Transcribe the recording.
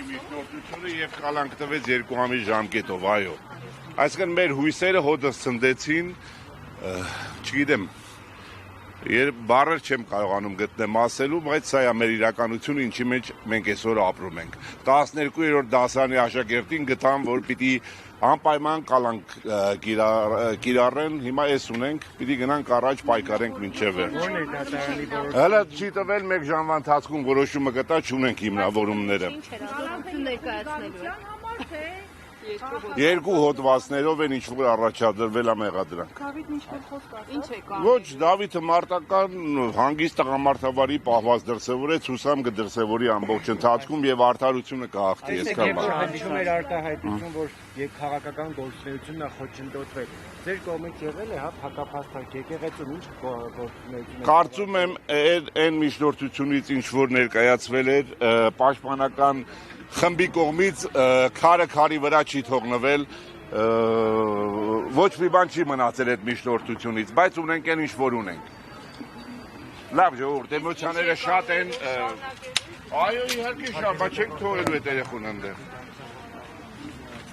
Միջնորդությունը եւ կալանք տվեց 2 ամիս ժամկետով, այո։ Այսինքն մեր հույսերը հոդս ցնդեցին, չգիտեմ, բառեր չեմ կարողանում գտնեմ ասելու, բայց սա է մեր իրականությունը, ինչի մեջ մենք այսօր ապրում ենք։ 12-րդ դասարանի աշակերտին գտան, որ պիտի անպայման կալանք կիրառեն, հիմա էս ունենք, պիտի գնանք առաջ պայքարենք մինչև վերջ։ Հələ չի տվել 1 ժամվա ընթացքում որոշումը կտա, չունենք հիմնավորումները։ Երկու հոդվածներով են ինչ-որ առաջադրվել ամեղադրանք։ Ոչ, Դավիթը մարտական հանգիստ տղամարդավարի պահված դրսևորեց, հուսամ կդրսևորի ամբողջ ընթացքում եւ արդարությունը կհաղթի, այսքան բան։ Հանդիպում էր արտահայտություն, որ եւ քաղաքական գործունեությունն է խոչընդոտվել։ Ձեր կողմից եղել է, հա, հակափաստարկ եկեղեցում ինչ գործունեություն։ Կարծում եմ, այն միջնորդությունից ինչ որ ներկայացվել էր, պաշտպանական խմբի կողմից քարը քարի վրա չի թողնվել, ոչ մի բան չի մնացել այդ միջնորդությունից, բայց ունենք այն ինչ որ ունենք։ Լավ ժողովուրդ, էմոցիաները շատ են, այո իհարկե շատ, բայց չենք թողելու այդ երեխուն այնտեղ։